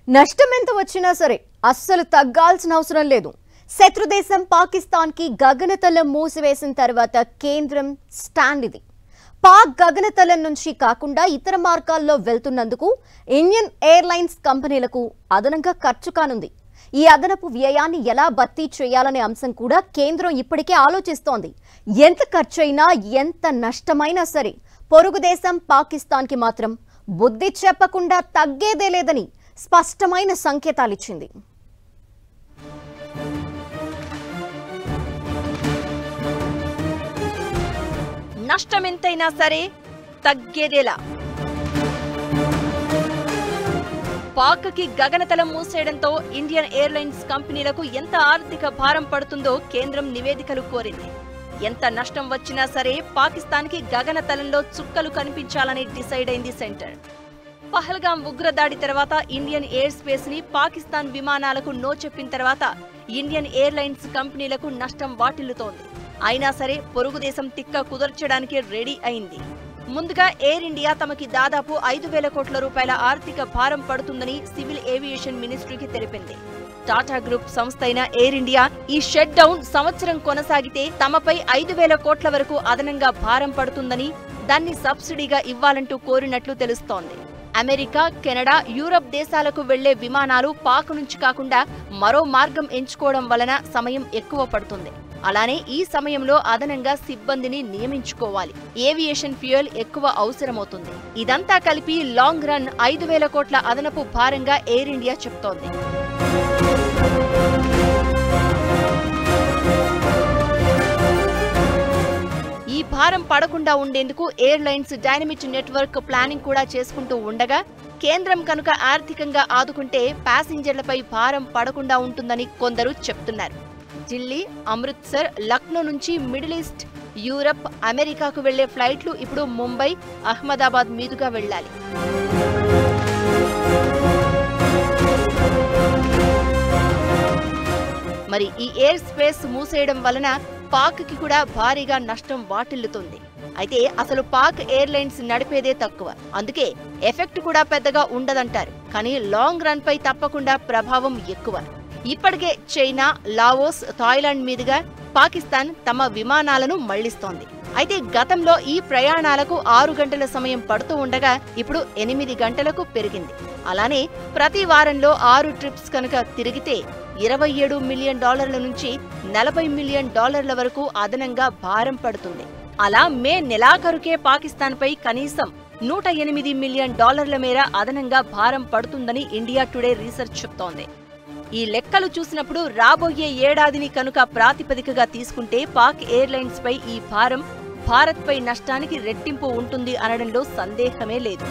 నష్టం ఎంత వచ్చినా సరే అస్సలు తగ్గాల్సిన అవసరం లేదు. శత్రుదేశం పాకిస్తాన్కి గగనతలం మూసివేసిన తర్వాత కేంద్రం స్టాండ్ ఇది. పాక్ గగనతలం నుంచి కాకుండా ఇతర మార్గాల్లో వెళ్తున్నందుకు ఇండియన్ ఎయిర్లైన్స్ కంపెనీలకు అదనంగా ఖర్చు కానుంది. ఈ అదనపు వ్యయాన్ని ఎలా భర్తీ చేయాలనే అంశం కూడా కేంద్రం ఇప్పటికే ఆలోచిస్తోంది. ఎంత ఖర్చైనా ఎంత నష్టమైనా సరే పొరుగు దేశం పాకిస్తాన్కి మాత్రం బుద్ధి చెప్పకుండా తగ్గేదే లేదని స్పష్టమైన సంకేతాలిచ్చింది. నష్టమెంతైనా సరే తగ్గేదేలా. పాక్కి గగనతలం మూసేయడంతో ఇండియన్ ఎయిర్లైన్స్ కంపెనీలకు ఎంత ఆర్థిక భారం పడుతుందో కేంద్రం నివేదికలు కోరింది. ఎంత నష్టం వచ్చినా సరే పాకిస్తాన్కి గగనతలంలో చుక్కలు కనిపించాలని డిసైడ్ అయింది సెంటర్. పహల్గాం ఉగ్రదాడి తర్వాత ఇండియన్ ఎయిర్ స్పేస్ ని పాకిస్తాన్ విమానాలకు నో చెప్పిన తర్వాత ఇండియన్ ఎయిర్లైన్స్ కంపెనీలకు నష్టం వాటిల్లుతోంది. అయినా సరే పొరుగు దేశం తిక్క కుదర్చడానికి రెడీ అయింది. ముందుగా ఎయిర్ ఇండియా తమకి దాదాపు 5,000 కోట్ల రూపాయల ఆర్థిక భారం పడుతుందని సివిల్ ఏవియేషన్ మినిస్ట్రీకి తెలిపింది. టాటా గ్రూప్ సంస్థ అయిన ఎయిర్ ఇండియా ఈ షట్ డౌన్ సంవత్సరం కొనసాగితే తమపై 5,000 కోట్ల వరకు అదనంగా భారం పడుతుందని, దాన్ని సబ్సిడీగా ఇవ్వాలంటూ కోరినట్లు తెలుస్తోంది. అమెరికా, కెనడా, యూరప్ దేశాలకు వెళ్లే విమానాలు పాక్ నుంచి కాకుండా మరో మార్గం ఎంచుకోవడం వలన సమయం ఎక్కువ పడుతుంది. అలానే ఈ సమయంలో అదనంగా సిబ్బందిని నియమించుకోవాలి. ఏవియేషన్ ఫ్యూయల్ ఎక్కువ అవసరమవుతుంది. ఇదంతా కలిపి లాంగ్ రన్ 5,000 కోట్ల అదనపు భారంగా ఎయిర్ ఇండియా చెప్తోంది. ఈ భారం పడకుండా ఉండేందుకు ఎయిర్లైన్స్ డైనమిక్ నెట్వర్క్ ప్లానింగ్ కూడా చేసుకుంటూ ఉండగా, కేంద్రం కనుక ఆర్థికంగా ఆదుకుంటే ప్యాసింజర్లపై భారం పడకుండా ఉంటుందని కొందరు చెప్తున్నారు. ఢిల్లీ, అమృత్సర్, లక్నో నుంచి మిడిల్ ఈస్ట్, యూరప్, అమెరికాకు వెళ్లే ఫ్లైట్లు ఇప్పుడు ముంబై, అహ్మదాబాద్ మీదుగా వెళ్లాలి. మరి ఈ ఎయిర్ స్పేస్ మూసేయడం వలన పాక్కి కూడా భారీగా నష్టం వాటిల్లుతుంది. అయితే అసలు పాక్ ఎయిర్లైన్స్ నడిపేదే తక్కువ, అందుకే ఎఫెక్ట్ కూడా పెద్దగా ఉండదంటారు. కానీ లాంగ్ రన్ పై తప్పకుండా ప్రభావం ఎక్కువ. ఇప్పటికే చైనా, లావోస్, థాయిలాండ్ మీదుగా పాకిస్తాన్ తమ విమానాలను మళ్లిస్తోంది. అయితే గతంలో ఈ ప్రయాణాలకు 6 గంటల సమయం పడుతూ ఉండగా ఇప్పుడు 8 గంటలకు పెరిగింది. అలానే ప్రతి వారంలో 6 ట్రిప్స్ కనుక తిరిగితే $27 మిలియన్ నుంచి $40 మిలియన్ వరకు అదనంగా భారం పడుతుంది. అలా మే నెలాఖరుకే పాకిస్తాన్పై కనీసం $108 మిలియన్ మేర అదనంగా భారం పడుతుందని ఇండియా టుడే రీసెర్చ్ చెప్తోంది. ఈ లెక్కలు చూసినప్పుడు రాబోయే ఏడాదిని కనుక ప్రాతిపదికగా తీసుకుంటే పాక్ ఎయిర్లైన్స్ పై ఈ భారం భారత్ పై నష్టానికి రెట్టింపు ఉంటుంది అనడంలో సందేహమే లేదు.